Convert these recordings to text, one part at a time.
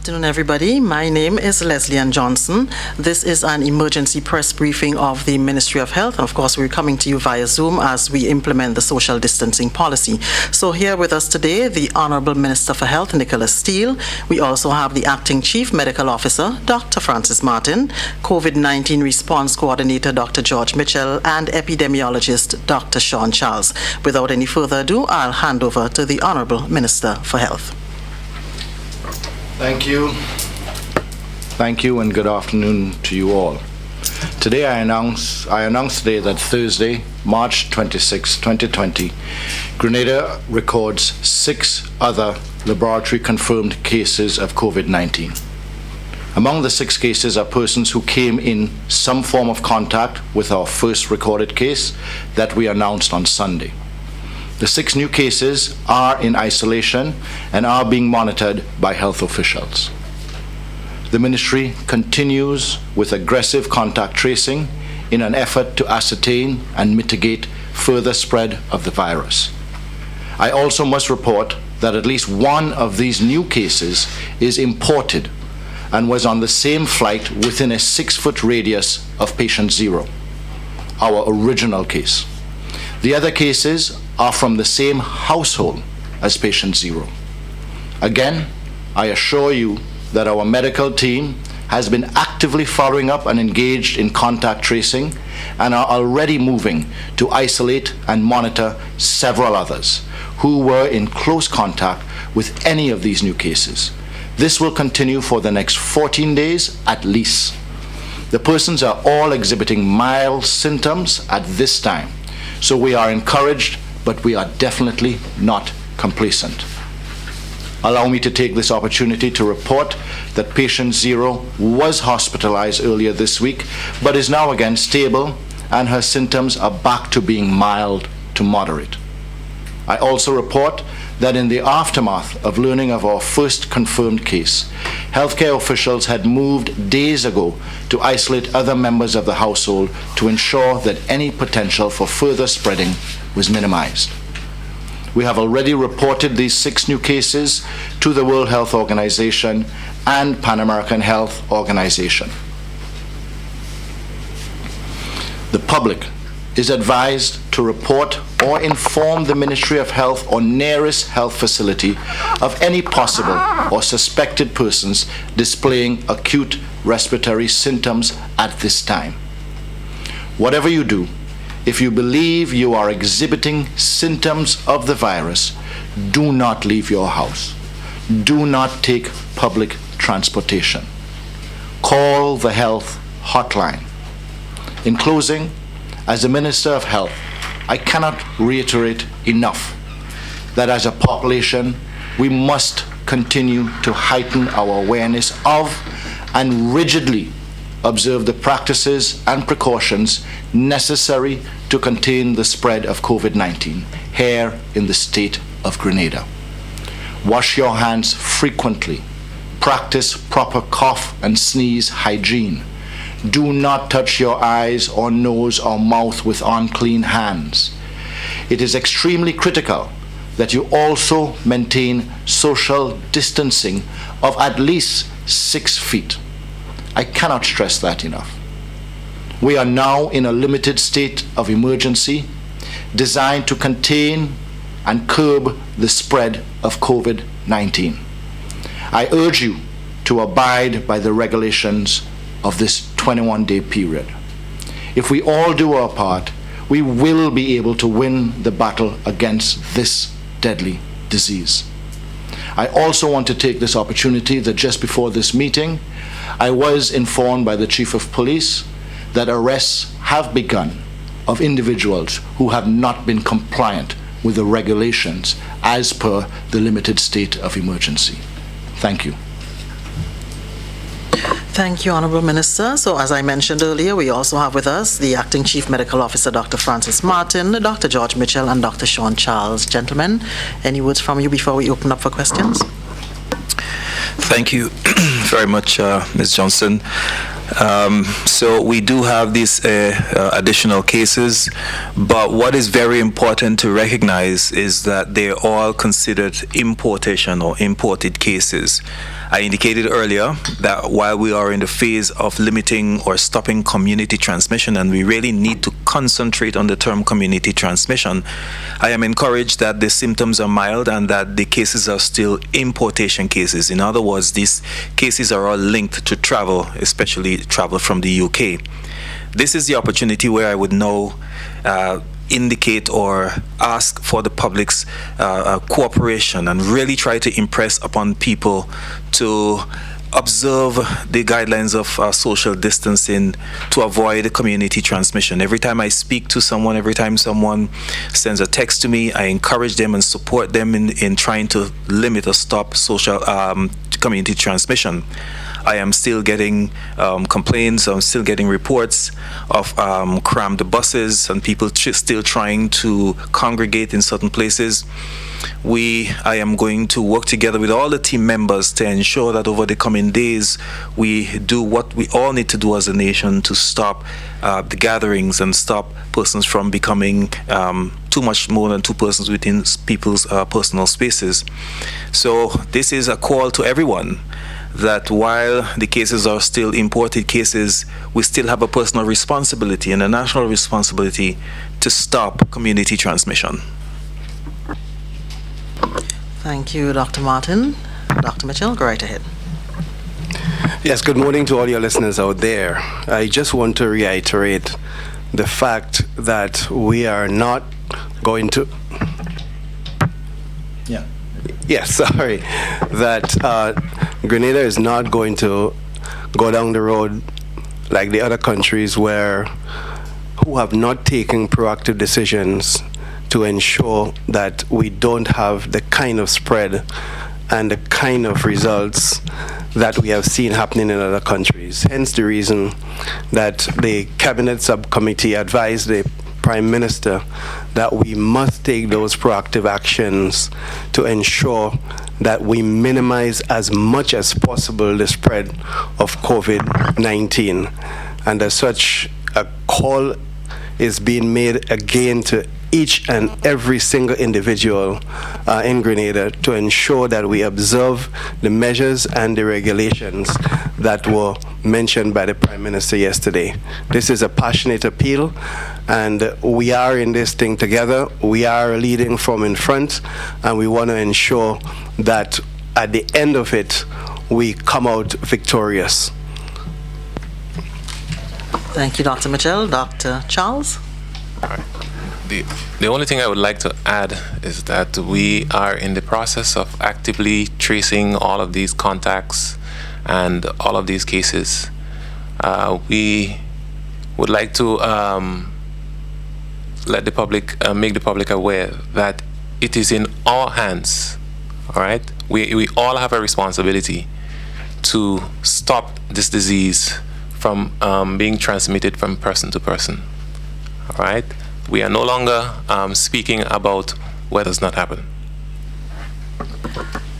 afternoon, everybody. My name is Leslie Ann Johnson. This is an emergency press briefing of the Ministry of Health. And of course, we're coming to you via Zoom as we implement the social distancing policy. So here with us today, the Honorable Minister for Health, Nicholas Steele. We also have the Acting Chief Medical Officer, Dr. Francis Martin, COVID-19 Response Coordinator, Dr. George Mitchell, and Epidemiologist, Dr. Sean Charles. Without any further ado, I'll hand over to the Honorable Minister for Health. Thank you. Thank you and good afternoon to you all. Today I announce today that Thursday, March 26, 2020, Grenada records 6 other laboratory confirmed cases of COVID-19. Among the 6 cases are persons who came in some form of contact with our first recorded case that we announced on Sunday. The 6 new cases are in isolation and are being monitored by health officials. The ministry continues with aggressive contact tracing in an effort to ascertain and mitigate further spread of the virus. I also must report that at least one of these new cases is imported and was on the same flight within a 6-foot radius of patient 0, our original case. The other cases are from the same household as patient 0. Again, I assure you that our medical team has been actively following up and engaged in contact tracing and are already moving to isolate and monitor several others who were in close contact with any of these new cases. This will continue for the next 14 days at least. The persons are all exhibiting mild symptoms at this time, so we are encouraged, but we are definitely not complacent. Allow me to take this opportunity to report that patient 0 was hospitalized earlier this week, but is now again stable, and her symptoms are back to being mild to moderate. I also report that in the aftermath of learning of our first confirmed case, healthcare officials had moved days ago to isolate other members of the household to ensure that any potential for further spreading was minimized. We have already reported these 6 new cases to the World Health Organization and Pan American Health Organization. The public is advised to report or inform the Ministry of Health or nearest health facility of any possible or suspected persons displaying acute respiratory symptoms at this time. Whatever you do, if you believe you are exhibiting symptoms of the virus, do not leave your house. Do not take public transportation. Call the health hotline. In closing, as the Minister of Health, I cannot reiterate enough that as a population, we must continue to heighten our awareness of and rigidly observe the practices and precautions necessary to contain the spread of COVID-19 here in the state of Grenada. Wash your hands frequently. Practice proper cough and sneeze hygiene. Do not touch your eyes or nose or mouth with unclean hands. It is extremely critical that you also maintain social distancing of at least 6 feet. I cannot stress that enough. We are now in a limited state of emergency designed to contain and curb the spread of COVID-19. I urge you to abide by the regulations of this 21-day period. If we all do our part, we will be able to win the battle against this deadly disease. I also want to take this opportunity that just before this meeting, I was informed by the Chief of Police that arrests have begun of individuals who have not been compliant with the regulations as per the limited state of emergency. Thank you. Thank you, Honorable Minister. So as I mentioned earlier, we also have with us the Acting Chief Medical Officer, Dr. Francis Martin, Dr. George Mitchell, and Dr. Sean Charles. Gentlemen, any words from you before we open up for questions? Thank you very much, Ms. Johnson. So we do have these additional cases, but what is very important to recognize is that they're all considered importation or imported cases. I indicated earlier that while we are in the phase of limiting or stopping community transmission, and we really need to concentrate on the term community transmission, I am encouraged that the symptoms are mild and that the cases are still importation cases. In other words, these cases are all linked to travel, especially travel from the UK. This is the opportunity where I would now indicate or ask for the public's cooperation and really try to impress upon people to observe the guidelines of social distancing to avoid community transmission. Every time I speak to someone, every time someone sends a text to me, I encourage them and support them in trying to limit or stop social community transmission. I am still getting complaints, I'm still getting reports of crammed buses and people still trying to congregate in certain places. I am going to work together with all the team members to ensure that over the coming days we do what we all need to do as a nation to stop the gatherings and stop persons from becoming too much more than two persons within people's personal spaces. So this is a call to everyone that while the cases are still imported cases, we still have a personal responsibility and a national responsibility to stop community transmission. Thank you, Dr. Martin. Dr. Mitchell, go right ahead. Yes, good morning to all your listeners out there. I just want to reiterate the fact that we are not going to... that Grenada is not going to go down the road like the other countries who have not taken proactive decisions to ensure that we don't have the kind of spread and the kind of results that we have seen happening in other countries. Hence the reason that the Cabinet Subcommittee advised the Prime Minister that we must take those proactive actions to ensure that we minimize as much as possible the spread of COVID-19. And as such, a call is being made again to each and every single individual in Grenada to ensure that we observe the measures and the regulations that were mentioned by the Prime Minister yesterday. This is a passionate appeal, and we are in this thing together. We are leading from in front, and we want to ensure that at the end of it, we come out victorious. Thank you, Dr. Mitchell. Dr. Charles? All right. The only thing I would like to add is that we are in the process of actively tracing all of these contacts and all of these cases. We would like to let the public, make the public aware that it is in our hands, all right? We all have a responsibility to stop this disease from being transmitted from person to person, all right? We are no longer speaking about what does not happen.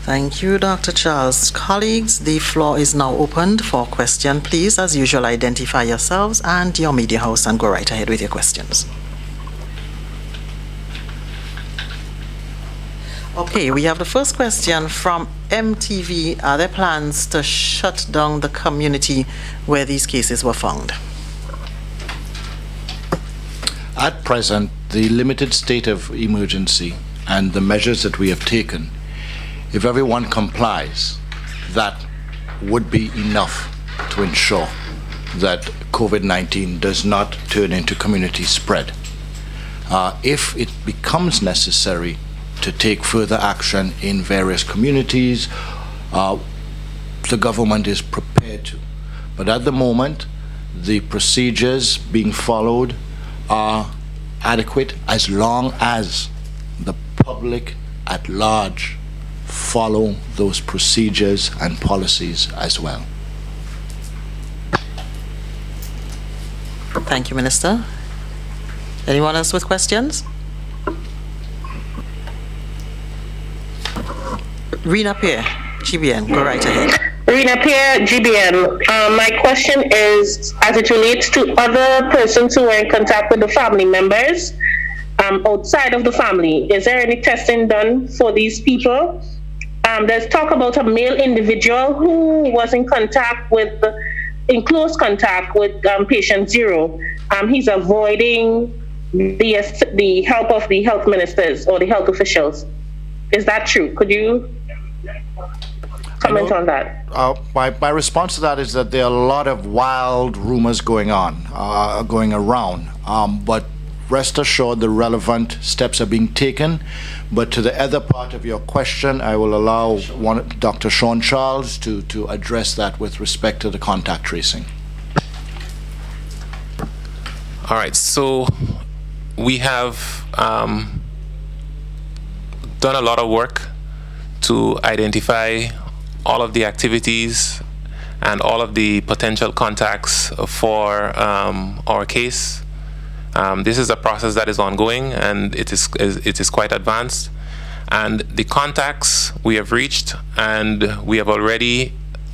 Thank you, Dr. Charles. Colleagues, the floor is now opened for question. Please, as usual, identify yourselves and your media house and go right ahead with your questions. Okay, we have the first question from MTV. Are there plans to shut down the community where these cases were found? At present, the limited state of emergency and the measures that we have taken, if everyone complies, that would be enough to ensure that COVID-19 does not turn into community spread. If it becomes necessary to take further action in various communities, the government is prepared to. But at the moment, the procedures being followed are adequate as long as the public at large follow those procedures and policies as well. Thank you, Minister. Anyone else with questions? Rena Pierre, GBN, go right ahead. Rena Pierre, GBN. My question is, as it relates to other persons who are in contact with the family members outside of the family, is there any testing done for these people? there's talk about a male individual who was in close contact with patient 0. He's avoiding the help of the health ministers or the health officials. Is that true? Could you comment on that? My response to that is that there are a lot of wild rumors going around, but rest assured the relevant steps are being taken. But to the other part of your question, I will allow Dr. Sean Charles to address that with respect to the contact tracing. All right, so we have done a lot of work to identify all of the activities and all of the potential contacts for our case. This is a process that is ongoing, and it is quite advanced. And the contacts we have reached, and we have already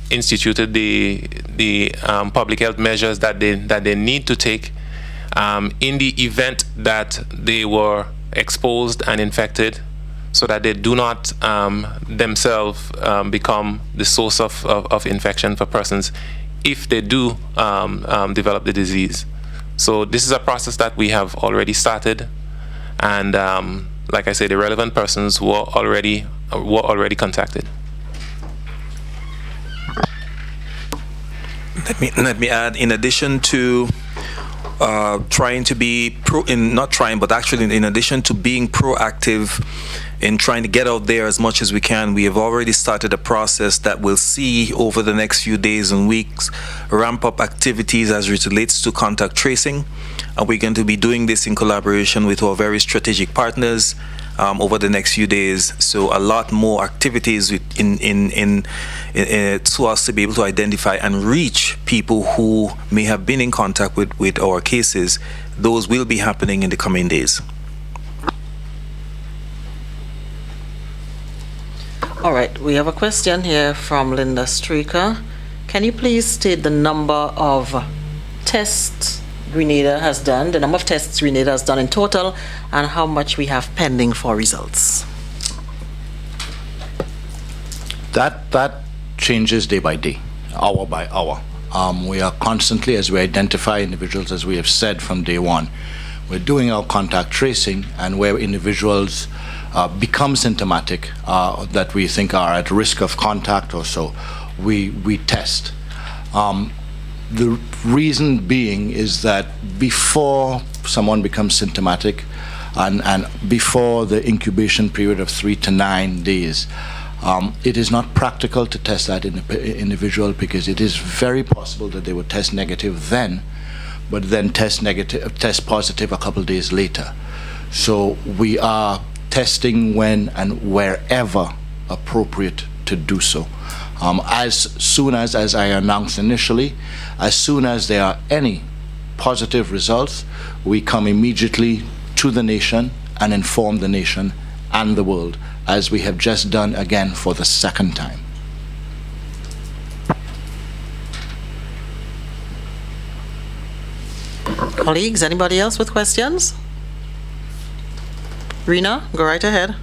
instituted the public health measures that they need to take in the event that they were exposed and infected, so that they do not themselves become the source of infection for persons if they do develop the disease. So this is a process that we have already started, and like I said, the relevant persons were already contacted. Let me add, in addition to trying to be in addition to being proactive in trying to get out there as much as we can, we have already started a process that will see over the next few days and weeks ramp up activities as it relates to contact tracing. And we're going to be doing this in collaboration with our very strategic partners over the next few days. So a lot more activities so as to be able to identify and reach people who may have been in contact with our cases. Those will be happening in the coming days. All right, we have a question here from Linda Streaker. Can you please state the number of tests Grenada has done, the number of tests Grenada has done in total, and how much we have pending for results? That changes day by day, hour by hour. We are constantly, as we identify individuals, as we have said from day one, we're doing our contact tracing, and where individuals become symptomatic that we think are at risk of contact or so, we test. The reason being is that before someone becomes symptomatic and before the incubation period of 3 to 9 days, it is not practical to test that individual, because it is very possible that they would test negative then, but then test positive a couple days later. So we are testing when and wherever appropriate to do so. As soon as I announced initially, as soon as there are any positive results, we come immediately to the nation and inform the nation and the world, as we have just done again for the second time. Colleagues, anybody else with questions? Rena, go right ahead.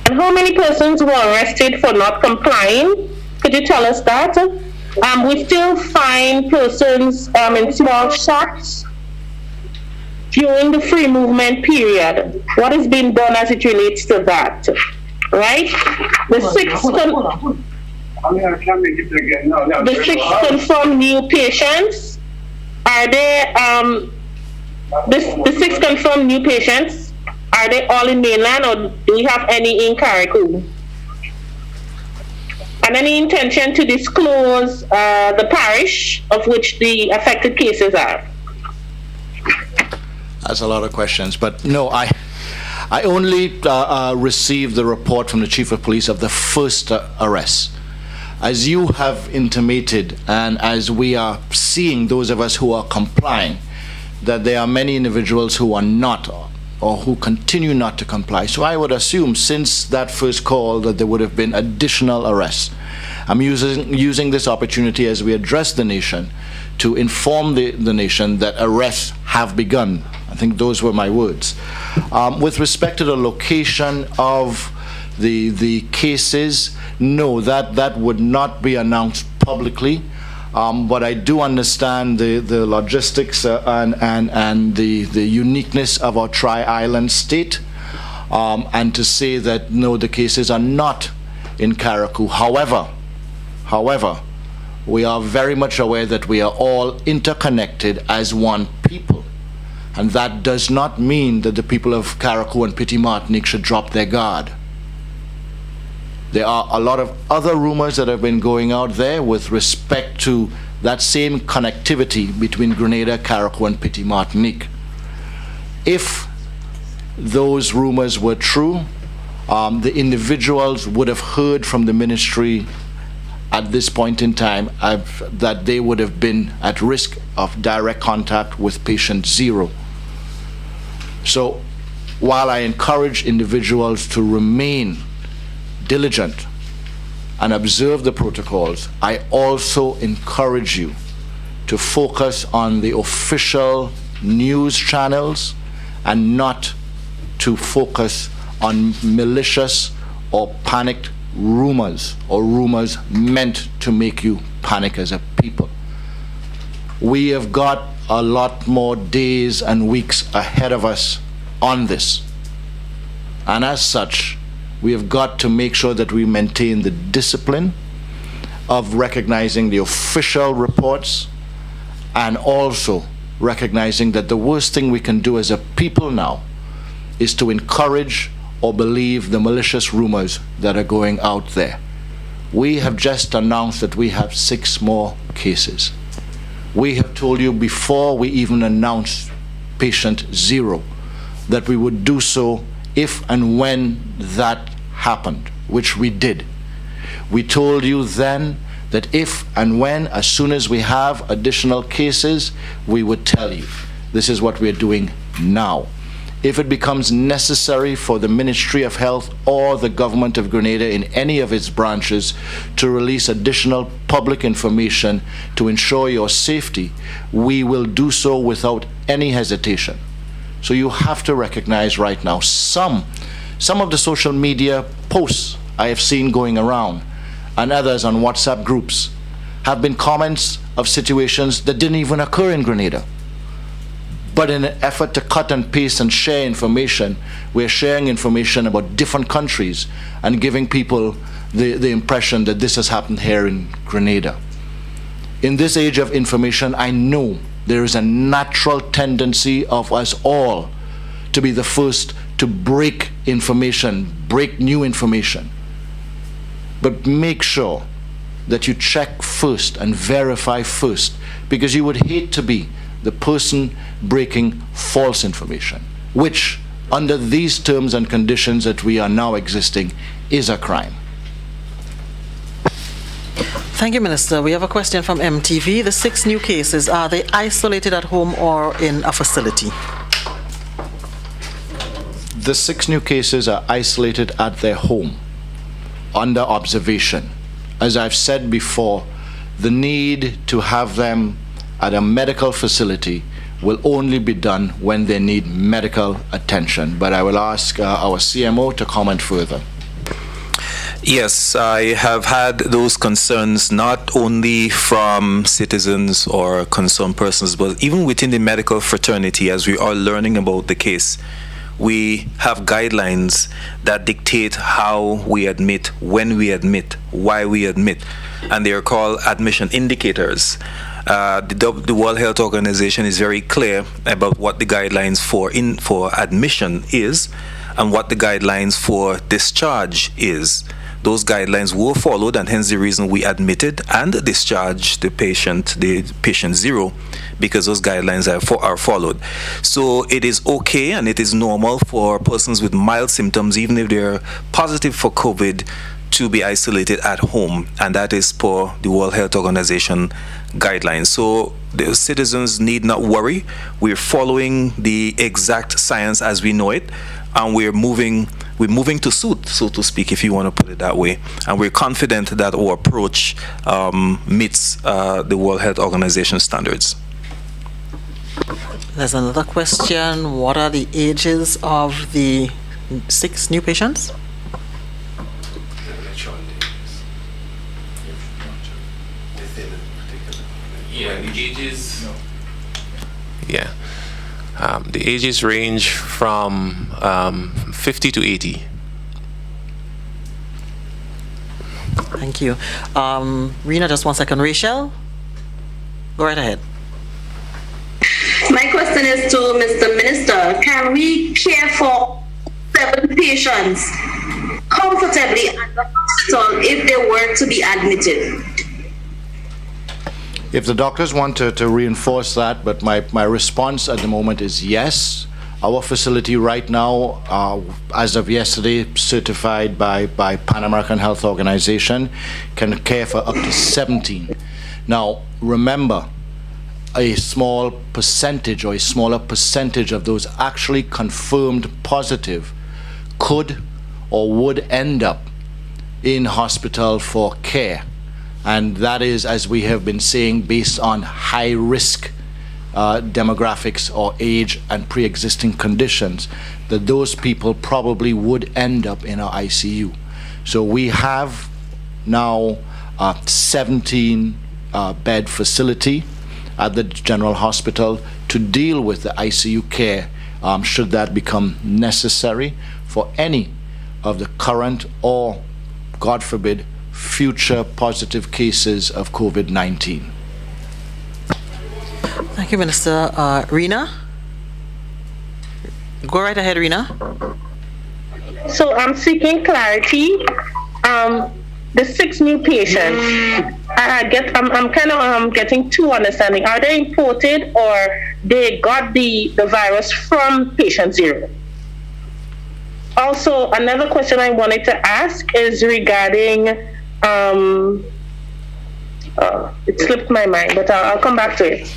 And how many persons were arrested for not complying? Could you tell us that? We still find persons in small shops during the free movement period. What has been done as it relates to that? Right? The six confirmed new patients, are they the 6 confirmed new patients, are they all in mainland, or do we have any in Carriacou? And any intention to disclose the parish of which the affected cases are? That's a lot of questions, but no, I only received the report from the Chief of Police of the first arrest. As you have intimated, and as we are seeing, those of us who are complying, that there are many individuals who are not, or who continue not to comply. So I would assume, since that first call, that there would have been additional arrests. I'm using this opportunity as we address the nation to inform the nation that arrests have begun I think those were my words. With respect to the location of the cases, no, that would not be announced publicly. But I do understand the logistics and the uniqueness of our tri-island state, and to say that no, the cases are not in Carriacou. However, we are very much aware that we are all interconnected as one people, and that does not mean that the people of Carriacou and Petit Martinique should drop their guard. There are a lot of other rumors that have been going out there with respect to that same connectivity between Grenada, Carriacou, and Petit Martinique. If those rumors were true, the individuals would have heard from the ministry at this point in time that they would have been at risk of direct contact with patient 0. So while I encourage individuals to remain diligent and observe the protocols, I also encourage you to focus on the official news channels and not to focus on malicious or panicked rumors or rumors meant to make you panic as a people. We have got a lot more days and weeks ahead of us on this, and as such, we have got to make sure that we maintain the discipline of recognizing the official reports and also recognizing that the worst thing we can do as a people now is to encourage or believe the malicious rumors that are going out there. We have just announced that we have 6 more cases. We have told you before we even announced patient 0 that we would do so if and when that happened, which we did. We told you then that if and when, as soon as we have additional cases, we would tell you. This is what we're doing now. If it becomes necessary for the Ministry of Health or the government of Grenada in any of its branches to release additional public information to ensure your safety, we will do so without any hesitation. So you have to recognize right now some of the social media posts I have seen going around and others on WhatsApp groups have been comments of situations that didn't even occur in Grenada. But in an effort to cut and paste and share information, we're sharing information about different countries and giving people the impression that this has happened here in Grenada. In this age of information, I know there is a natural tendency of us all to be the first to break information, break new information. But make sure that you check first and verify first, because you would hate to be the person breaking false information, which under these terms and conditions that we are now existing is a crime. Thank you, Minister. We have a question from MTV. The 6 new cases, are they isolated at home or in a facility? The 6 new cases are isolated at their home, under observation. As I've said before, the need to have them at a medical facility will only be done when they need medical attention. But I will ask our CMO to comment further. Yes, I have had those concerns not only from citizens or concerned persons, but even within the medical fraternity. As we are learning about the case, we have guidelines that dictate how we admit, when we admit, why we admit, and they are called admission indicators. The World Health Organization is very clear about what the guidelines for admission is and what the guidelines for discharge is. Those guidelines were followed, and hence the reason we admitted and discharged the patient 0, because those guidelines are followed. So it is okay and it is normal for persons with mild symptoms, even if they're positive for COVID, to be isolated at home, and that is per the World Health Organization guidelines. So the citizens need not worry. We're following the exact science as we know it, and we're moving to suit, so to speak, if you want to put it that way. And we're confident that our approach meets the World Health Organization standards. There's another question. What are the ages of the 6 new patients? Yeah, the ages. Yeah. The ages range from 50 to 80. Thank you. Rena, just 1 second. Rachel, go right ahead. My question is to Mr. Minister. Can we care for 7 patients comfortably at the hospital if they were to be admitted? If the doctors want to reinforce that, but my response at the moment is yes. Our facility right now, as of yesterday, certified by Pan American Health Organization, can care for up to 17. Now, remember, a small percentage or a smaller percentage of those actually confirmed positive could or would end up in hospital for care. And that is, as we have been saying, based on high risk demographics or age and pre-existing conditions, that those people probably would end up in our ICU. So we have now a 17 bed facility at the General Hospital to deal with the ICU care should that become necessary for any of the current or, God forbid, future positive cases of COVID-19. Thank you, Minister. Rena? Go right ahead, Rena. So I'm seeking clarity. The 6 new patients, I'm kind of getting 2 understanding. Are they imported or they got the virus from patient 0? Also, another question I wanted to ask is regarding, it slipped my mind, but I'll come back to it.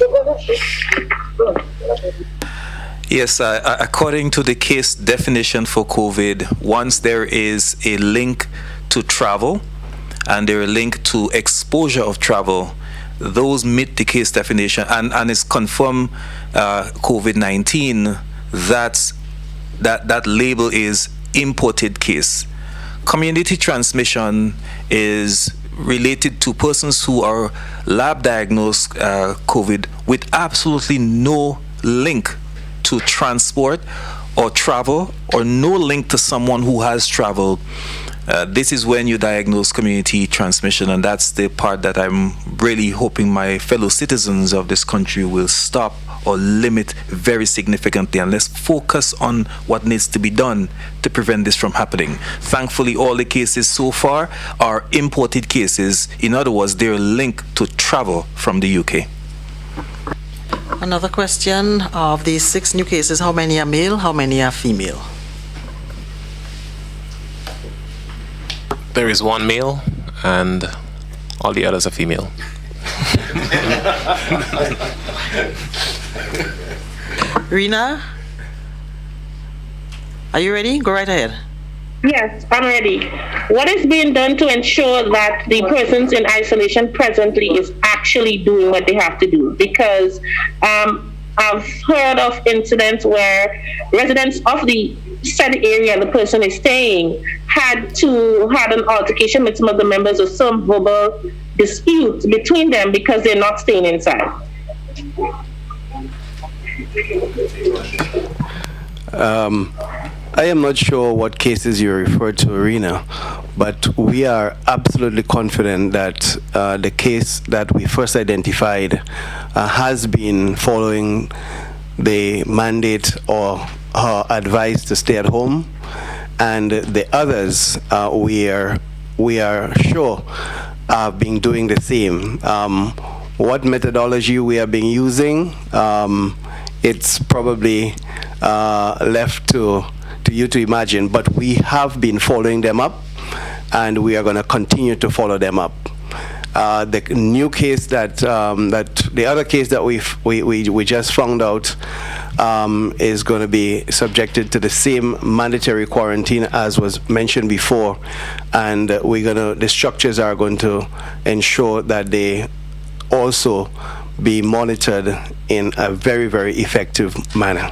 Yes, according to the case definition for COVID, once there is a link to travel and there is a link to exposure of travel, those meet the case definition, and it's confirmed COVID-19, that label is imported case. Community transmission is related to persons who are lab diagnosed COVID with absolutely no link to transport or travel, or no link to someone who has traveled. This is when you diagnose community transmission, and that's the part that I'm really hoping my fellow citizens of this country will stop or limit very significantly, and let's focus on what needs to be done to prevent this from happening. Thankfully, all the cases so far are imported cases. In other words, they're linked to travel from the UK. Another question. Of these 6 new cases, how many are male, how many are female? There is 1 male and all the others are female. Rena, are you ready? Go right ahead. Yes, I'm ready. What is being done to ensure that the persons in isolation presently is actually doing what they have to do? Because I've heard of incidents where residents of the said area the person is staying had an altercation with some of the members, or some verbal dispute between them because they're not staying inside. I am not sure what cases you referred to, Arena, but we are absolutely confident that the case that we first identified has been following the mandate or advice to stay at home, and the others we are sure have been doing the same. What methodology we have been using, it's probably left to you to imagine, but we have been following them up, and we are going to continue to follow them up. The new case that the other case that we just found out is going to be subjected to the same mandatory quarantine as was mentioned before, and the structures are going to ensure that they also be monitored in a very, very effective manner.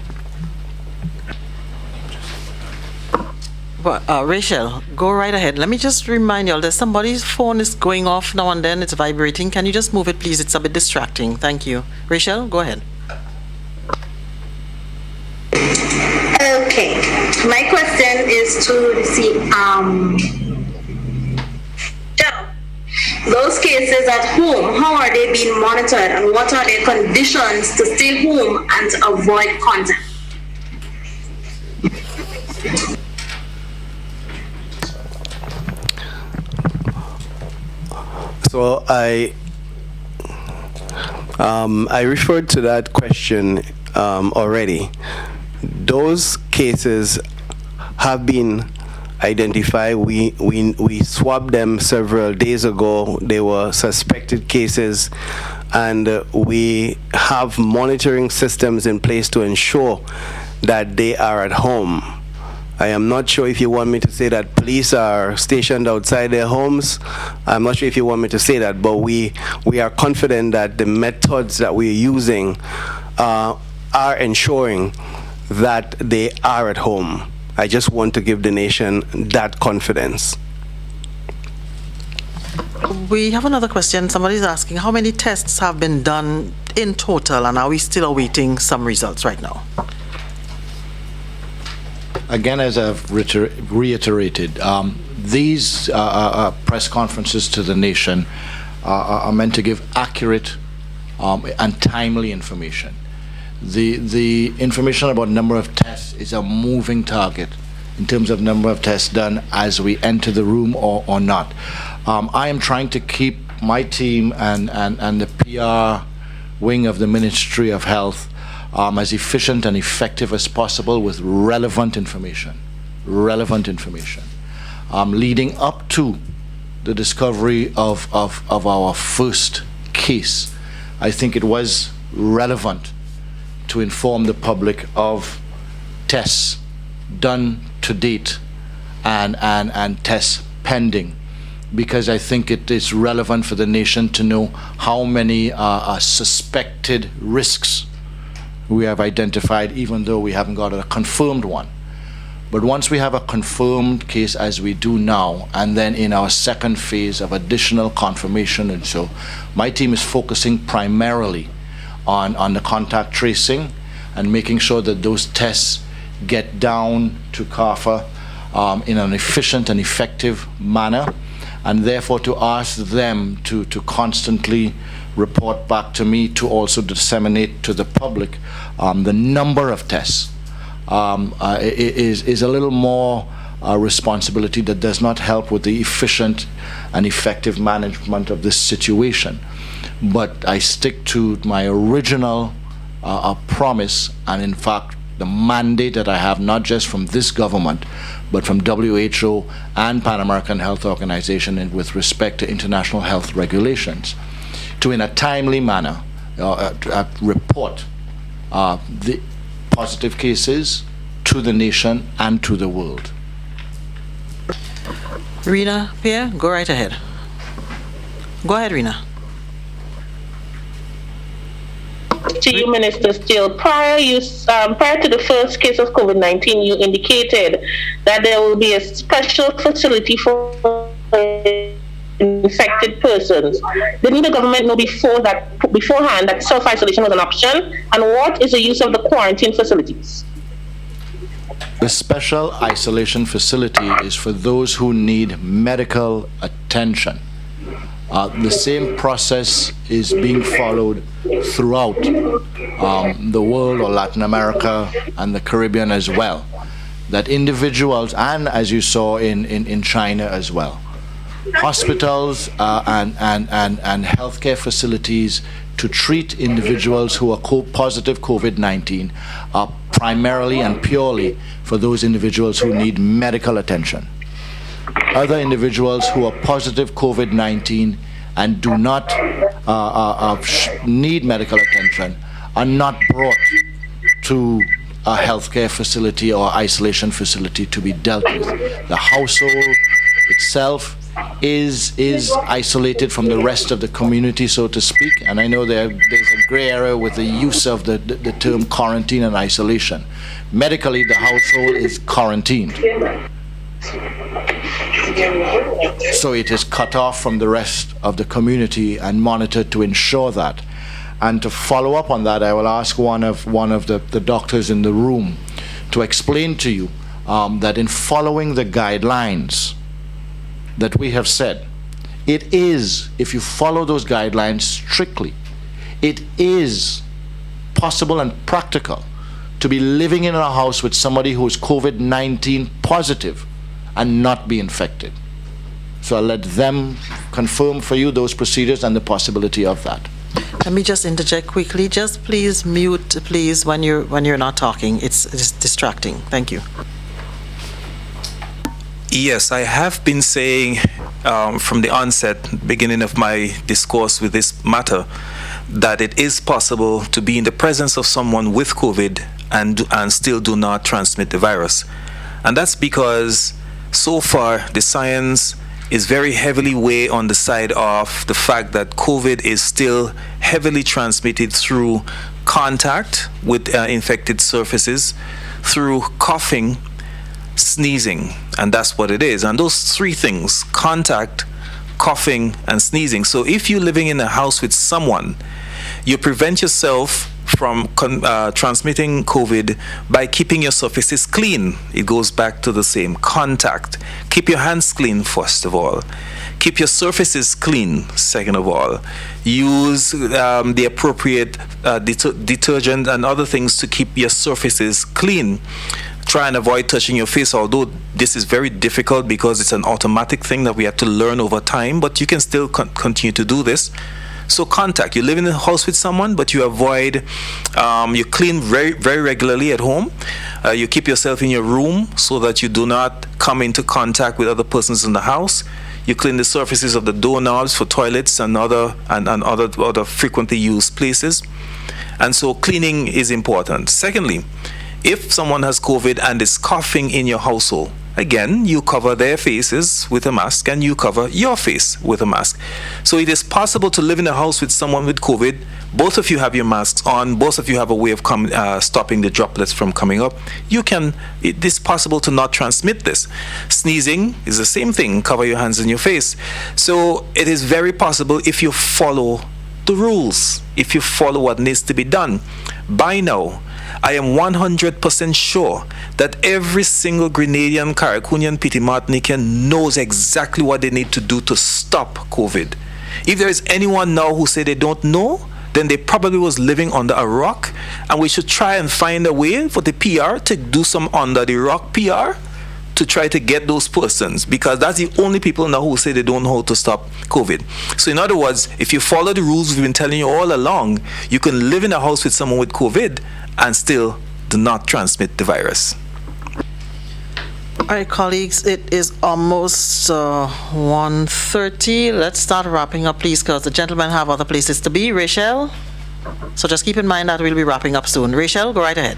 Well, Rachel, go right ahead. Let me just remind you all, there's somebody's phone is going off now and then. It's vibrating. Can you just move it, please? It's a bit distracting. Thank you. Rachel, go ahead. Okay, my question is to those cases at home, how are they being monitored and what are their conditions to stay home and to avoid contact? So I referred to that question already. Those cases have been identified. We swabbed them several days ago. They were suspected cases, and we have monitoring systems in place to ensure that they are at home. I am not sure if you want me to say that police are stationed outside their homes. I'm not sure if you want me to say that, but we are confident that the methods that we're using are ensuring that they are at home. I just want to give the nation that confidence. We have another question. Somebody's asking, how many tests have been done in total, and are we still awaiting some results right now? Again, as I've reiterated, these press conferences to the nation are meant to give accurate and timely information. The information about number of tests is a moving target in terms of number of tests done as we enter the room or not. I am trying to keep my team and the PR wing of the Ministry of Health as efficient and effective as possible with relevant information, leading up to the discovery of our first case. I think it was relevant to inform the public of tests done to date and tests pending, because I think it is relevant for the nation to know how many suspected risks we have identified, even though we haven't got a confirmed one. But once we have a confirmed case, as we do now, and then in our second phase of additional confirmation, and so my team is focusing primarily on the contact tracing and making sure that those tests get down to CARFA in an efficient and effective manner, and therefore to ask them to constantly report back to me to also disseminate to the public the number of tests is a little more responsibility that does not help with the efficient and effective management of this situation. But I stick to my original promise, and in fact the mandate that I have, not just from this government but from WHO and Pan American Health Organization, and with respect to international health regulations, to in a timely manner report the positive cases to the nation and to the world. Rena Pierre, go right ahead. Go ahead, Rena. To you, Minister Steele, prior to the first case of COVID-19, you indicated that there will be a special facility for infected persons. Didn't the government know beforehand that self-isolation was an option? And what is the use of the quarantine facilities? The special isolation facility is for those who need medical attention. The same process is being followed throughout the world, or Latin America and the Caribbean as well. That individuals, and as you saw in China as well, hospitals and healthcare facilities to treat individuals who are positive COVID-19 are primarily and purely for those individuals who need medical attention. Other individuals who are positive COVID-19 and do not need medical attention are not brought to a healthcare facility or isolation facility to be dealt with. The household itself is isolated from the rest of the community, so to speak. And I know there's a gray area with the use of the term quarantine and isolation. Medically, the household is quarantined. So it is cut off from the rest of the community and monitored to ensure that. And to follow up on that, I will ask one of the doctors in the room to explain to you that in following the guidelines that we have said, it is, if you follow those guidelines strictly, it is possible and practical to be living in a house with somebody who is COVID-19 positive and not be infected. So I'll let them confirm for you those procedures and the possibility of that. Let me just interject quickly. Just please mute, please, when you're not talking. It's distracting. Thank you. Yes, I have been saying from the onset, beginning of my discourse with this matter, that it is possible to be in the presence of someone with COVID and still do not transmit the virus. And that's because so far the science is very heavily weighed on the side of the fact that COVID is still heavily transmitted through contact with infected surfaces, through coughing, sneezing, and that's what it is. And those three things: contact, coughing, and sneezing. So if you're living in a house with someone, you prevent yourself from transmitting COVID by keeping your surfaces clean. It goes back to the same contact. Keep your hands clean, first of all. Keep your surfaces clean, second of all. Use the appropriate detergent and other things to keep your surfaces clean. Try and avoid touching your face, although this is very difficult because it's an automatic thing that we have to learn over time, but you can still continue to do this. So contact, you live in a house with someone, but you avoid, you clean very, very regularly at home. You keep yourself in your room so that you do not come into contact with other persons in the house. You clean the surfaces of the doorknobs for toilets and other frequently used places. And so cleaning is important. Secondly, if someone has COVID and is coughing in your household, again, you cover their faces with a mask and you cover your face with a mask. So it is possible to live in a house with someone with COVID. Both of you have your masks on. Both of you have a way of stopping the droplets from coming up. It is possible to not transmit this. Sneezing is the same thing. Cover your hands and your face. So it is very possible if you follow the rules, if you follow what needs to be done. By now, I am 100% sure that every single Grenadian, Caracunian, Petit Martinican knows exactly what they need to do to stop COVID. If there is anyone now who say they don't know, then they probably was living under a rock, and we should try and find a way for the PR to do some under the rock PR to try to get those persons, because that's the only people now who say they don't know how to stop COVID. So in other words, if you follow the rules we've been telling you all along, you can live in a house with someone with COVID and still do not transmit the virus. All right, colleagues, it is almost 1:30. Let's start wrapping up, please, because the gentlemen have other places to be. Rachel? So just keep in mind that we'll be wrapping up soon. Rachel, go right ahead.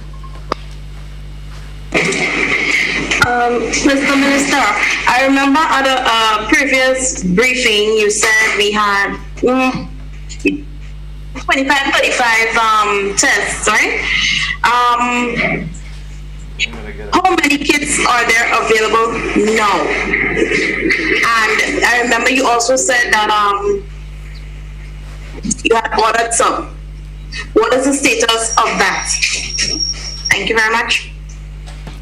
Mr. Minister, I remember at a previous briefing you said we had 25, 35 tests, right? How many kits are there available now? And I remember you also said that you had ordered some. What is the status of that? Thank you very much.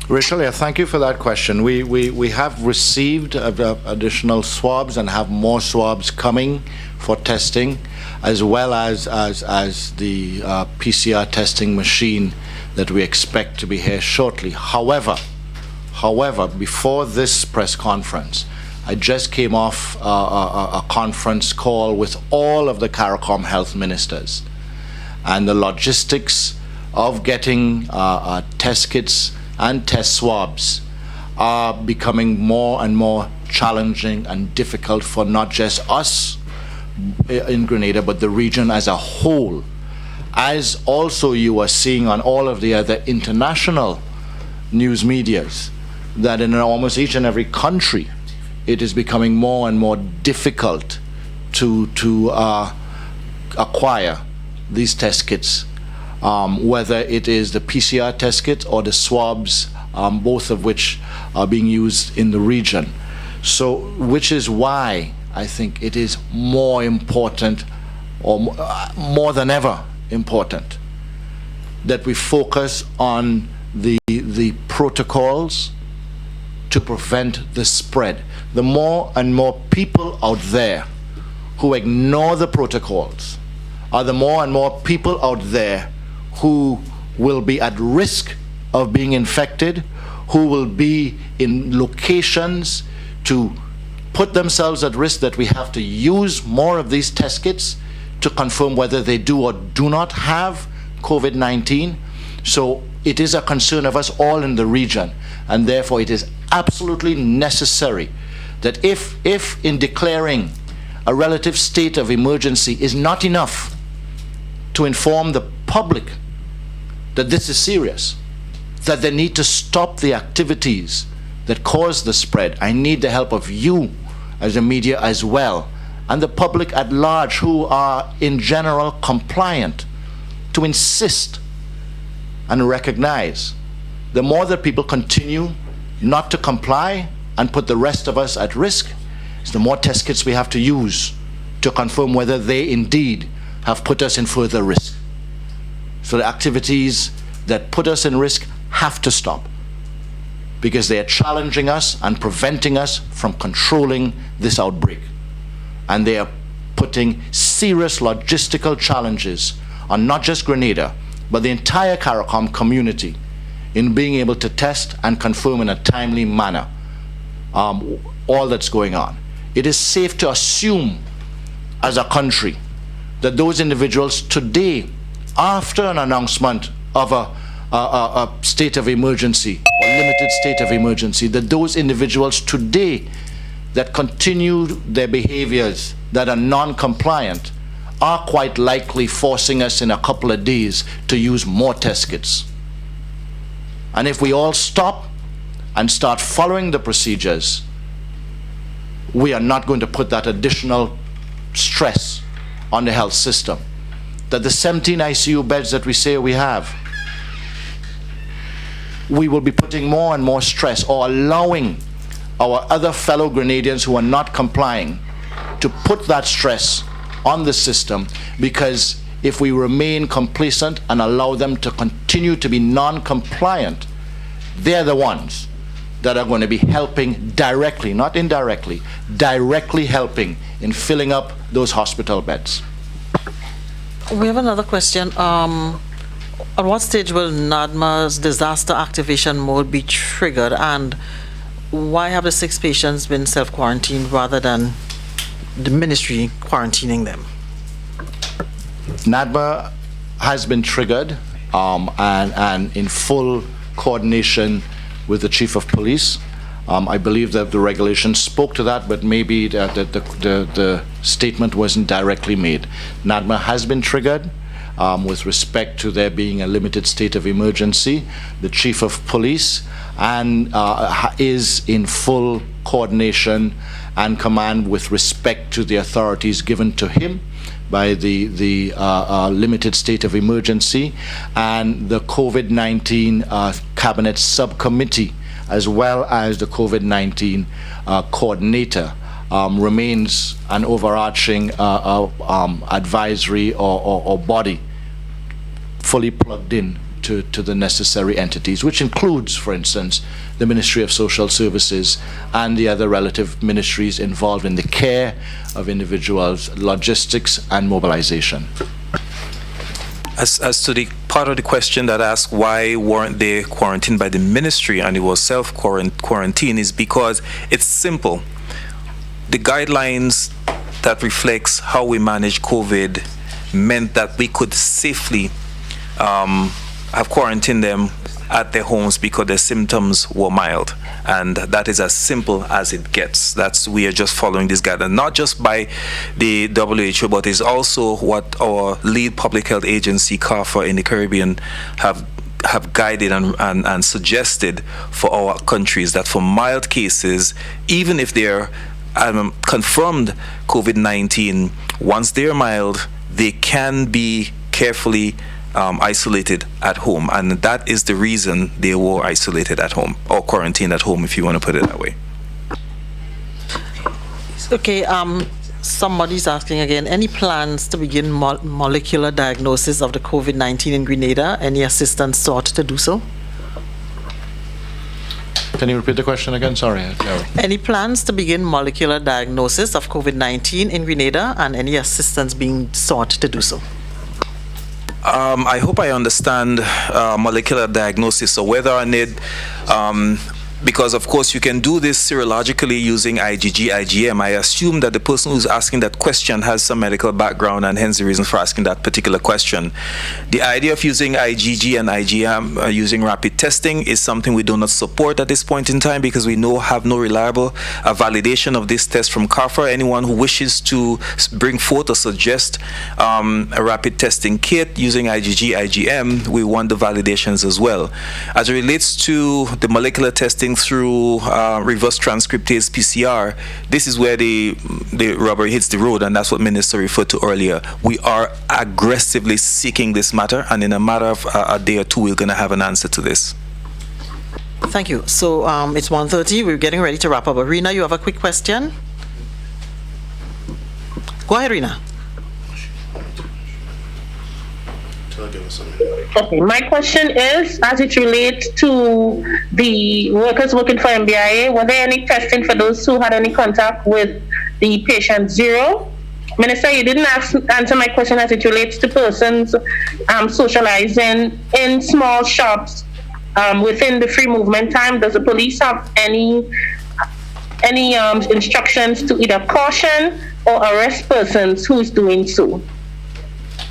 Rachel, yeah, thank you for that question. We have received additional swabs and have more swabs coming for testing, as well as the PCR testing machine that we expect to be here shortly. However, before this press conference, I just came off a conference call with all of the CARICOM health ministers, and the logistics of getting test kits and test swabs are becoming more and more challenging and difficult for not just us in Grenada, but the region as a whole. As also you are seeing on all of the other international news medias, that in almost each and every country, it is becoming more and more difficult to acquire these test kits, whether it is the PCR test kit or the swabs, both of which are being used in the region. So, which is why I think it is more important, or more than ever important, that we focus on the protocols to prevent the spread. The more and more people out there who ignore the protocols are the more and more people out there who will be at risk of being infected, who will be in locations to put themselves at risk, that we have to use more of these test kits to confirm whether they do or do not have COVID-19. So it is a concern of us all in the region, and therefore it is absolutely necessary that if in declaring a relative state of emergency is not enough to inform the public that this is serious, that they need to stop the activities that cause the spread. I need the help of you as the media as well, and the public at large who are in general compliant, to insist and recognize. The more that people continue not to comply and put the rest of us at risk, the more test kits we have to use to confirm whether they indeed have put us in further risk. So the activities that put us in risk have to stop, because they are challenging us and preventing us from controlling this outbreak. And they are putting serious logistical challenges on not just Grenada, but the entire CARICOM community in being able to test and confirm in a timely manner all that's going on. It is safe to assume as a country that those individuals today, after an announcement of a state of emergency or limited state of emergency, that those individuals today that continue their behaviors that are non-compliant are quite likely forcing us in a couple of days to use more test kits. And if we all stop and start following the procedures, we are not going to put that additional stress on the health system. That the 17 ICU beds that we say we have, we will be putting more and more stress, or allowing our other fellow Grenadians who are not complying to put that stress on the system, because if we remain complacent and allow them to continue to be non-compliant, they're the ones that are going to be helping directly, not indirectly, directly helping in filling up those hospital beds. We have another question. At what stage will NADMA's disaster activation mode be triggered, and why have the 6 patients been self-quarantined rather than the ministry quarantining them? NADMA has been triggered and in full coordination with the Chief of Police. I believe that the regulation spoke to that, but maybe the statement wasn't directly made. NADMA has been triggered with respect to there being a limited state of emergency. The Chief of Police is in full coordination and command with respect to the authorities given to him by the limited state of emergency, and the COVID-19 cabinet subcommittee, as well as the COVID-19 coordinator, remains an overarching advisory or body fully plugged in to the necessary entities, which includes, for instance, the Ministry of Social Services and the other relative ministries involved in the care of individuals, logistics and mobilization. As to the part of the question that asked why weren't they quarantined by the ministry and it was self-quarantine, is because it's simple. The guidelines that reflects how we manage COVID meant that we could safely have quarantined them at their homes because their symptoms were mild, and that is as simple as it gets. We are just following this guideline, not just by the WHO, but is also what our lead public health agency, CARFA, in the Caribbean have have guided and suggested for our countries that for mild cases, even if they're confirmed COVID-19, once they're mild, they can be carefully isolated at home, and that is the reason they were isolated at home, or quarantined at home, if you want to put it that way. Okay, somebody's asking again, any plans to begin molecular diagnosis of the COVID-19 in Grenada? Any assistance sought to do so? Can you repeat the question again? Sorry. Any plans to begin molecular diagnosis of COVID-19 in Grenada, and any assistance being sought to do so? I hope I understand molecular diagnosis, or whether I need, because of course you can do this serologically using IgG, IgM. I assume that the person who's asking that question has some medical background, and hence the reason for asking that particular question. The idea of using IgG and IgM using rapid testing is something we do not support at this point in time, because we have no reliable validation of this test from CARPHA. Anyone who wishes to bring forth or suggest a rapid testing kit using IgG, IgM, we want the validations as well. As it relates to the molecular testing through reverse transcriptase PCR, this is where the rubber hits the road, and that's what Minister referred to earlier. We are aggressively seeking this matter, and in a matter of a day or two, we're going to have an answer to this. Thank you. So it's 1:30. We're getting ready to wrap up. Rena, you have a quick question? Go ahead, Rena. Okay, my question is, as it relates to the workers working for MBIA, were there any testing for those who had any contact with the patient zero? Minister, you didn't answer my question as it relates to persons socializing in small shops within the free movement time. Does the police have any instructions to either caution or arrest persons who's doing so?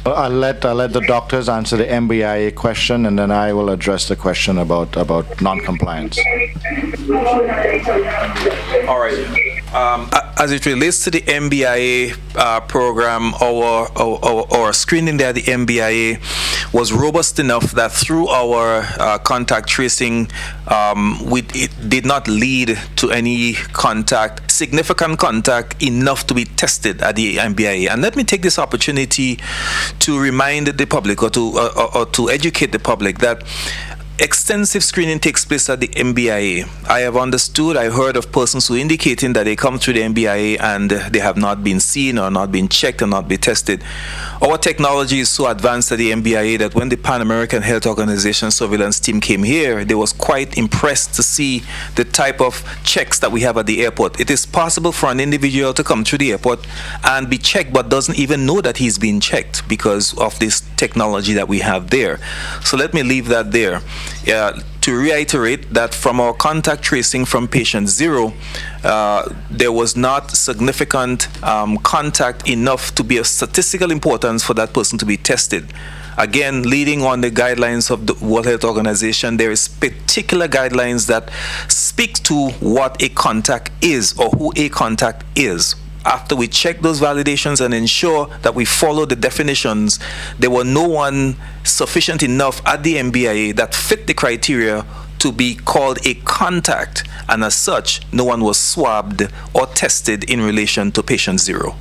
I'll let the doctors answer the MBIA question, and then I will address the question about non-compliance. All right. As it relates to the MBIA program, our screening there, the MBIA was robust enough that through our contact tracing, it did not lead to any significant contact enough to be tested at the MBIA. And let me take this opportunity to remind the public, or to educate the public, that extensive screening takes place at the MBIA. I heard of persons who indicating that they come through the MBIA and they have not been seen or not been checked or not been tested. Our technology is so advanced at the MBIA that when the Pan American Health Organization surveillance team came here, they was quite impressed to see the type of checks that we have at the airport. It is possible for an individual to come through the airport and be checked, but doesn't even know that he's been checked because of this technology that we have there. So let me leave that there. To reiterate that from our contact tracing from patient zero, there was not significant contact enough to be of statistical importance for that person to be tested. Again, leading on the guidelines of the World Health Organization, there is particular guidelines that speak to what a contact is, or who a contact is. After we check those validations and ensure that we follow the definitions, there were no one sufficient enough at the MBIA that fit the criteria to be called a contact, and as such, no one was swabbed or tested in relation to patient zero.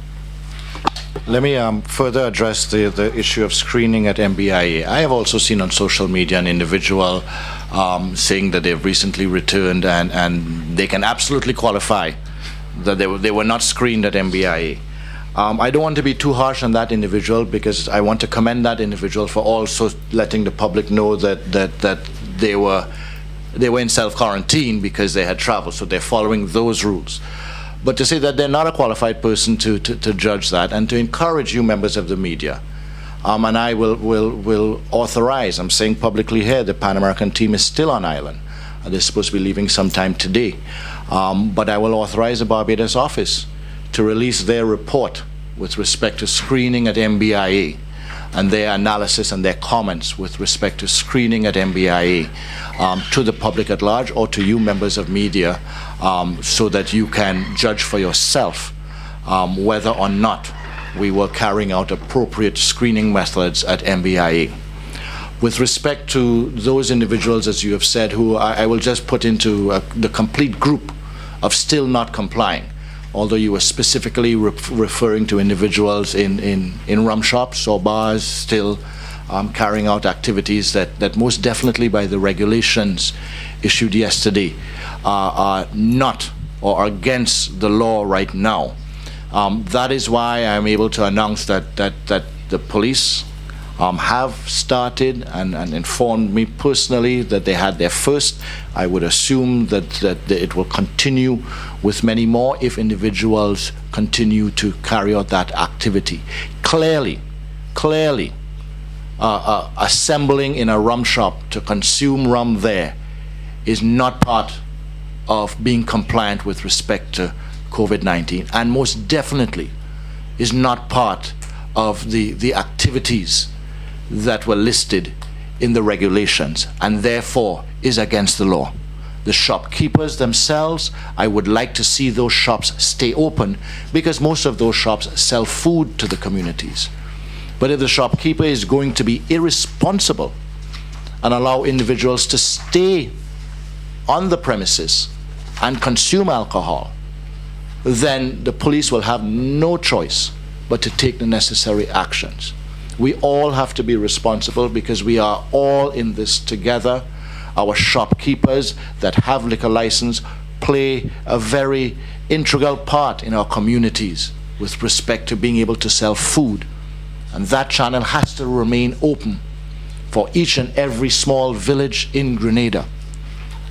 Let me further address the issue of screening at MBIA. I have also seen on social media an individual saying that they've recently returned and they can absolutely qualify that they were not screened at MBIA. I don't want to be too harsh on that individual, because I want to commend that individual for also letting the public know that they were in self-quarantine because they had traveled, so they're following those rules. But to say that they're not a qualified person to judge that, and to encourage you members of the media, and I will authorize, I'm saying publicly here, the Pan American team is still on island. They're supposed to be leaving sometime today. But I will authorize the Barbados office to release their report with respect to screening at MBIA, and their analysis and their comments with respect to screening at MBIA to the public at large, or to you members of media, so that you can judge for yourself whether or not we were carrying out appropriate screening methods at MBIA. With respect to those individuals, as you have said, who I will just put into the complete group of still not complying, although you were specifically referring to individuals in rum shops or bars still carrying out activities that most definitely by the regulations issued yesterday are not or are against the law right now. That is why I'm able to announce that the police have started and informed me personally that they had their first. I would assume that it will continue with many more if individuals continue to carry out that activity. Clearly, assembling in a rum shop to consume rum there is not part of being compliant with respect to COVID-19, and most definitely is not part of the activities that were listed in the regulations, and therefore is against the law. The shopkeepers themselves, I would like to see those shops stay open because most of those shops sell food to the communities. But if the shopkeeper is going to be irresponsible and allow individuals to stay on the premises and consume alcohol, then the police will have no choice but to take the necessary actions. We all have to be responsible because we are all in this together. Our shopkeepers that have liquor license play a very integral part in our communities with respect to being able to sell food. And that channel has to remain open for each and every small village in Grenada.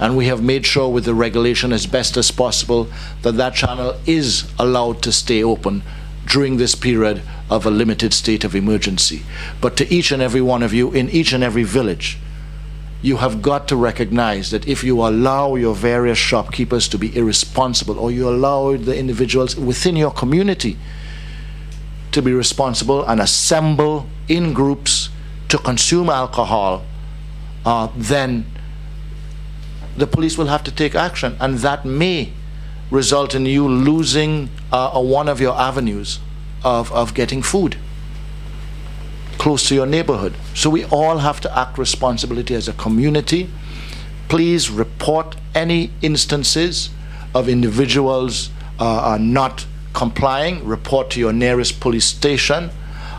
And we have made sure with the regulation as best as possible that that channel is allowed to stay open during this period of a limited state of emergency. But to each and every one of you in each and every village, you have got to recognize that if you allow your various shopkeepers to be irresponsible, or you allow the individuals within your community to be responsible and assemble in groups to consume alcohol, then the police will have to take action, and that may result in you losing one of your avenues of getting food close to your neighborhood. So we all have to act responsibility as a community. Please report any instances of individuals not complying. Report to your nearest police station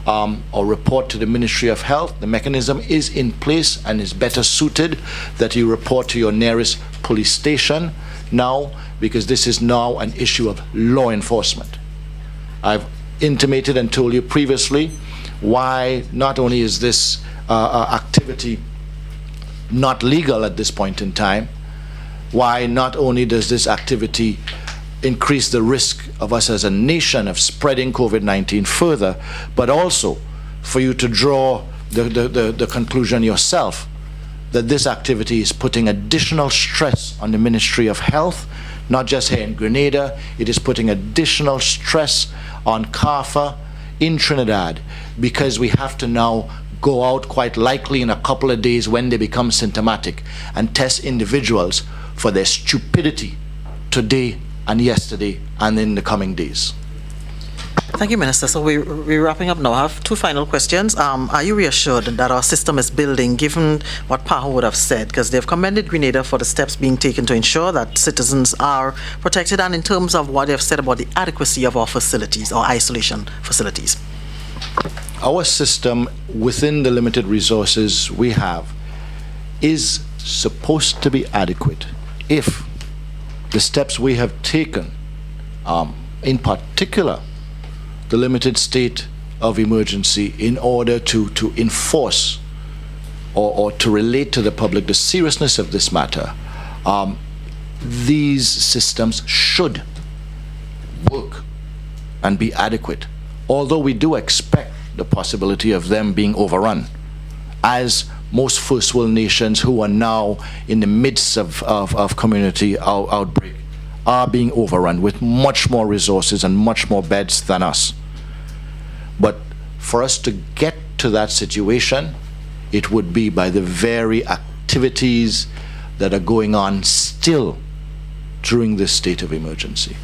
or report to the Ministry of Health. The mechanism is in place and is better suited that you report to your nearest police station now, because this is now an issue of law enforcement. I've intimated and told you previously why not only is this activity not legal at this point in time, why not only does this activity increase the risk of us as a nation of spreading COVID-19 further, but also for you to draw the conclusion yourself that this activity is putting additional stress on the Ministry of Health, not just here in Grenada. It is putting additional stress on CARFA in Trinidad, because we have to now go out quite likely in a couple of days when they become symptomatic and test individuals for their stupidity today and yesterday and in the coming days. Thank you, Minister. So we're wrapping up now. I have two final questions. Are you reassured that our system is building, given what PAHO would have said? Because they've commended Grenada for the steps being taken to ensure that citizens are protected, and in terms of what they've said about the adequacy of our facilities or isolation facilities. Our system, within the limited resources we have, is supposed to be adequate if the steps we have taken, in particular the limited state of emergency, in order to enforce or to relate to the public the seriousness of this matter, these systems should work and be adequate, although we do expect the possibility of them being overrun, as most first world nations who are now in the midst of community outbreak are being overrun with much more resources and much more beds than us. But for us to get to that situation, it would be by the very activities that are going on still during this state of emergency.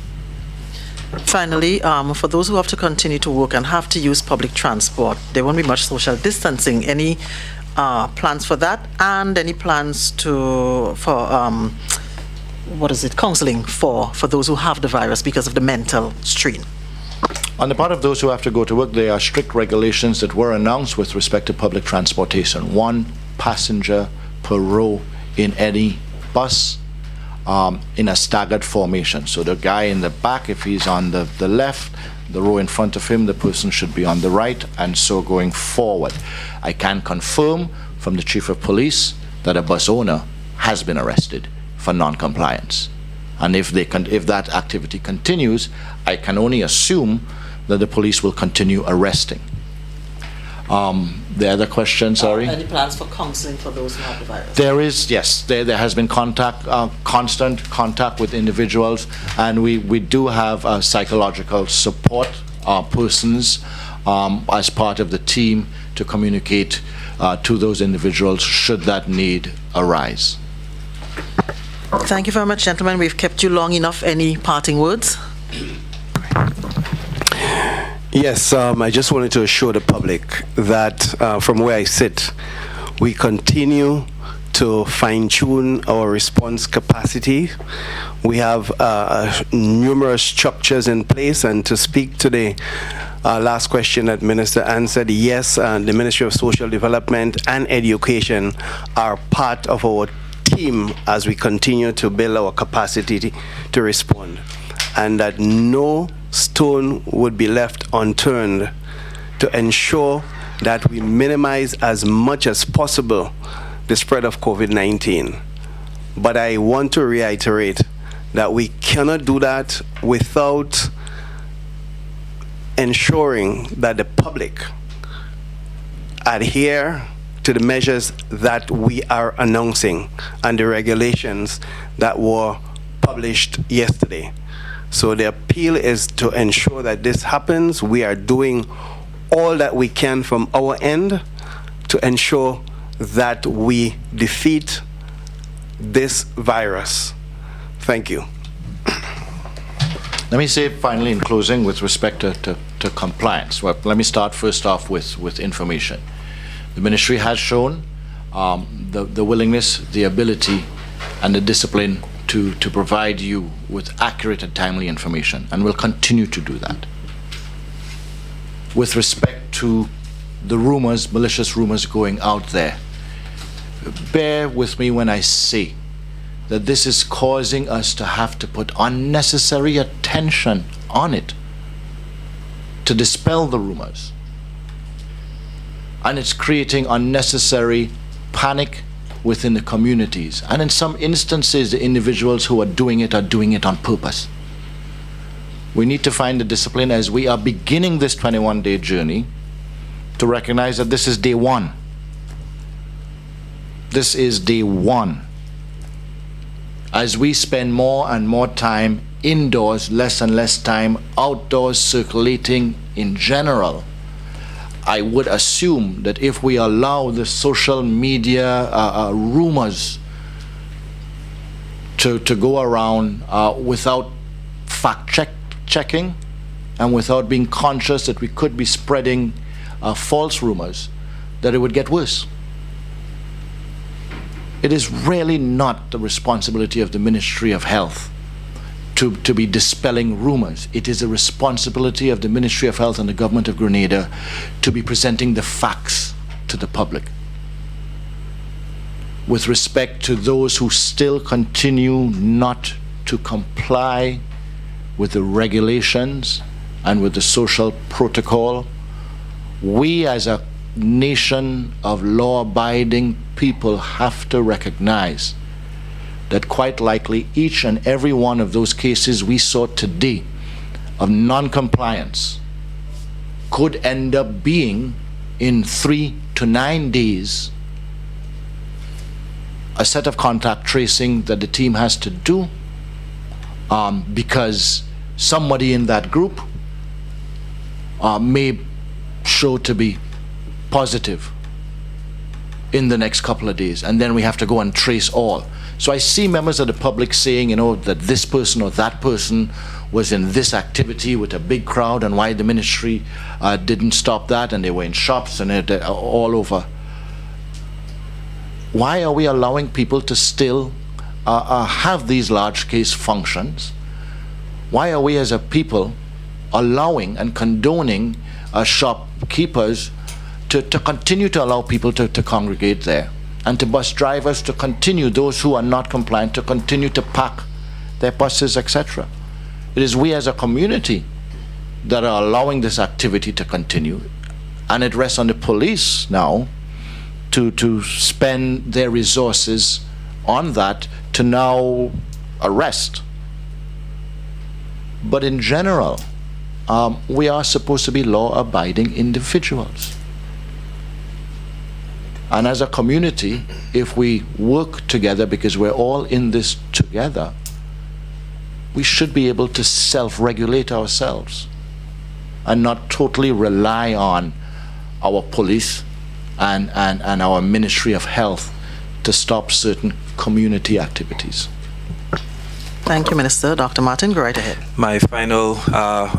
Finally, for those who have to continue to work and have to use public transport, there won't be much social distancing. Any plans for that, and any plans for counseling for those who have the virus because of the mental strain? On the part of those who have to go to work, there are strict regulations that were announced with respect to public transportation. 1 passenger per row in any bus, in a staggered formation. So the guy in the back, if he's on the left, the row in front of him, the person should be on the right, and so going forward. I can confirm from the Chief of Police that a bus owner has been arrested for non-compliance. And if that activity continues, I can only assume that the police will continue arresting. The other question, sorry? Any plans for counseling for those who have the virus? There is, yes. There has been constant contact with individuals, and we do have psychological support persons as part of the team to communicate to those individuals should that need arise. Thank you very much, gentlemen. We've kept you long enough. Any parting words? Yes, I just wanted to assure the public that from where I sit, we continue to fine-tune our response capacity. We have numerous structures in place, and to speak to the last question that Minister answered, yes, the Ministry of Social Development and Education are part of our team as we continue to build our capacity to respond, and that no stone would be left unturned to ensure that we minimize as much as possible the spread of COVID-19. But I want to reiterate that we cannot do that without ensuring that the public adhere to the measures that we are announcing and the regulations that were published yesterday. So the appeal is to ensure that this happens. We are doing all that we can from our end to ensure that we defeat this virus. Thank you. Let me say finally in closing with respect to compliance. Well, let me start first off with information. The ministry has shown the willingness, the ability, and the discipline to provide you with accurate and timely information, and will continue to do that. With respect to the rumors, malicious rumors going out there, bear with me when I say that this is causing us to have to put unnecessary attention on it to dispel the rumors. And it's creating unnecessary panic within the communities. And in some instances, the individuals who are doing it on purpose. We need to find the discipline as we are beginning this 21-day journey to recognize that this is day one. This is day one. As we spend more and more time indoors, less and less time outdoors circulating in general, I would assume that if we allow the social media rumors to go around without checking and without being conscious that we could be spreading false rumors, that it would get worse. It is really not the responsibility of the Ministry of Health to be dispelling rumors. It is the responsibility of the Ministry of Health and the government of Grenada to be presenting the facts to the public. With respect to those who still continue not to comply with the regulations and with the social protocol, we as a nation of law-abiding people have to recognize that quite likely each and every one of those cases we saw today of non-compliance could end up being, in 3 to 9 days, a set of contact tracing that the team has to do because somebody in that group may show to be positive in the next couple of days, and then we have to go and trace all. So I see members of the public saying, you know, that this person or that person was in this activity with a big crowd and why the ministry didn't stop that, and they were in shops and all over. why are we allowing people to still have these large case functions? Why are we as a people allowing and condoning shopkeepers to continue to allow people to congregate there, and to bus drivers to continue, those who are not compliant, to continue to pack their buses, etc.? It is we as a community that are allowing this activity to continue, and it rests on the police now to spend their resources on that to now arrest. But in general, we are supposed to be law-abiding individuals. And as a community, if we work together, because we're all in this together, we should be able to self-regulate ourselves and not totally rely on our police and our Ministry of Health to stop certain community activities. Thank you, Minister. Dr. Martin, go right ahead. My final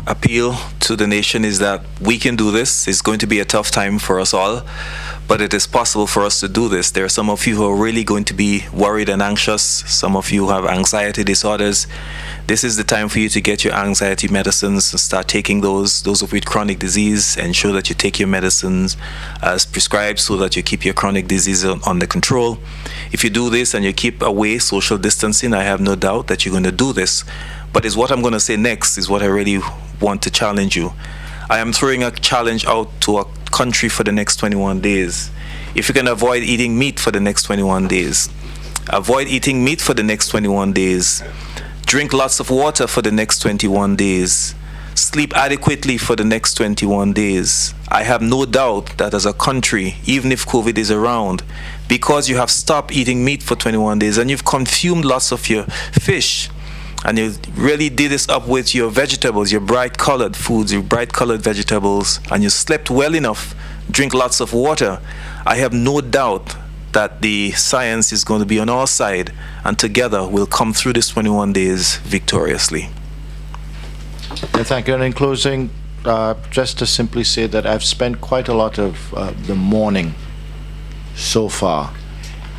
appeal to the nation is that we can do this. It's going to be a tough time for us all, but it is possible for us to do this. There are some of you who are really going to be worried and anxious. Some of you have anxiety disorders. This is the time for you to get your anxiety medicines and start taking those of you with chronic disease. Ensure that you take your medicines as prescribed so that you keep your chronic disease under control. If you do this and you keep away social distancing, I have no doubt that you're going to do this. But is what I'm going to say next is what I really want to challenge you. I am throwing a challenge out to a country for the next 21 days. If you can avoid eating meat for the next 21 days, avoid eating meat for the next 21 days. Drink lots of water for the next 21 days. Sleep adequately for the next 21 days. I have no doubt that as a country, even if COVID is around, because you have stopped eating meat for 21 days and you've consumed lots of your fish, and you really did this up with your vegetables, your bright colored foods, your bright colored vegetables, and you slept well enough, drink lots of water, I have no doubt that the science is going to be on our side, and together we'll come through this 21 days victoriously. Thank you. And in closing, just to simply say that I've spent quite a lot of the morning so far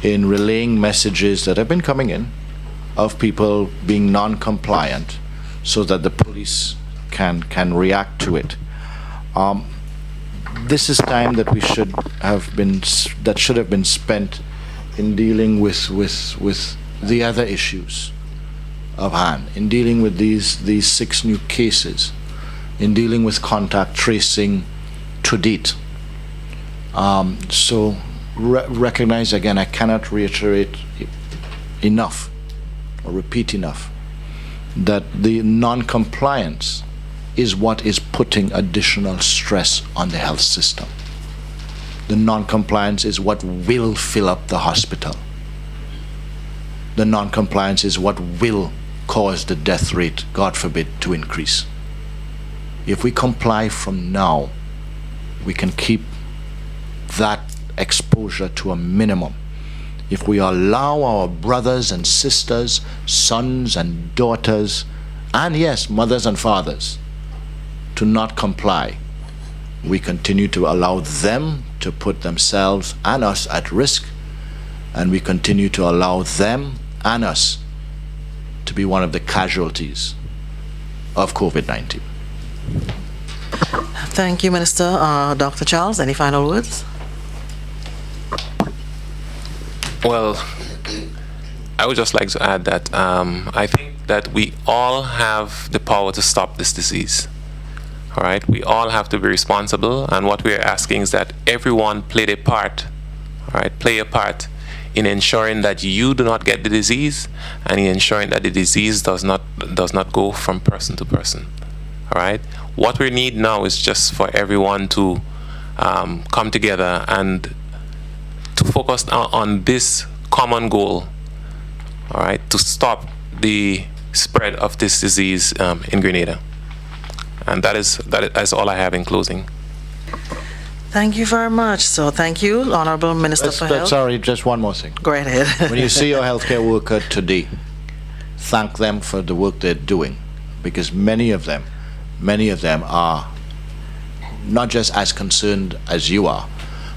in relaying messages that have been coming in of people being non-compliant so that the police can react to it. This is time that we should have been spent in dealing with the other issues of hand, in dealing with these 6 new cases, in dealing with contact tracing to date. So recognize again, I cannot reiterate enough or repeat enough that the non-compliance is what is putting additional stress on the health system. The non-compliance is what will fill up the hospital. The non-compliance is what will cause the death rate, God forbid, to increase. If we comply from now, we can keep that exposure to a minimum. If we allow our brothers and sisters, sons and daughters, and yes, mothers and fathers, to not comply, we continue to allow them to put themselves and us at risk, and we continue to allow them and us to be one of the casualties of COVID-19. Thank you, Minister. Dr. Charles, any final words? Well, I would just like to add that I think that we all have the power to stop this disease. All right, we all have to be responsible, and what we are asking is that everyone play their part. All right, play a part in ensuring that you do not get the disease, and in ensuring that the disease does not go from person to person. All right, what we need now is just for everyone to come together and to focus on this common goal. All right, to stop the spread of this disease in Grenada. And that is all I have in closing. Thank you very much. So thank you, Honorable Minister for Health. Sorry, just one more thing. Go right ahead. When you see your healthcare worker today, thank them for the work they're doing, because many of them are not just as concerned as you are,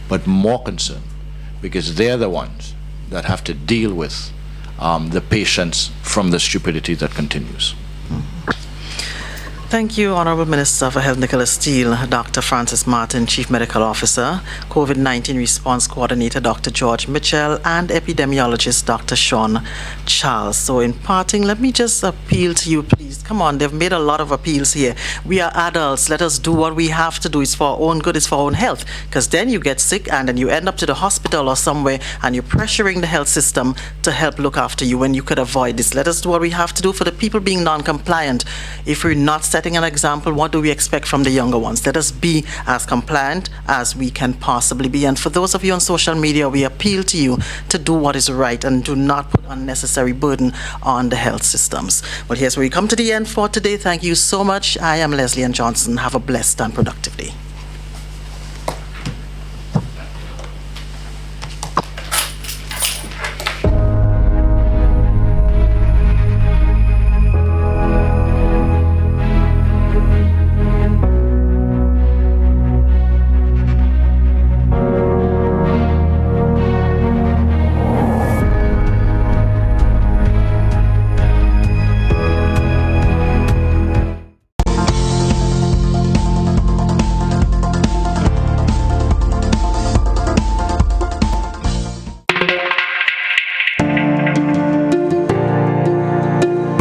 but more concerned, because they're the ones that have to deal with the patients from the stupidity that continues. Thank you, Honorable Minister for Health Nicholas Steele, Dr. Francis Martin, Chief Medical Officer, COVID-19 Response Coordinator Dr. George Mitchell, and Epidemiologist Dr. Sean Charles. So in parting, let me just appeal to you, please. Come on, they've made a lot of appeals here. We are adults. Let us do what we have to do. It's for our own good, it's for our own health. Because then you get sick and then you end up to the hospital or somewhere and you're pressuring the health system to help look after you when you could avoid this. Let us do what we have to do for the people being non-compliant. If we're not setting an example, what do we expect from the younger ones? Let us be as compliant as we can possibly be. And for those of you on social media, we appeal to you to do what is right and do not put unnecessary burden on the health systems. But here's where we come to the end for today. Thank you so much. I am Leslie Ann Johnson. Have a blessed and productive day.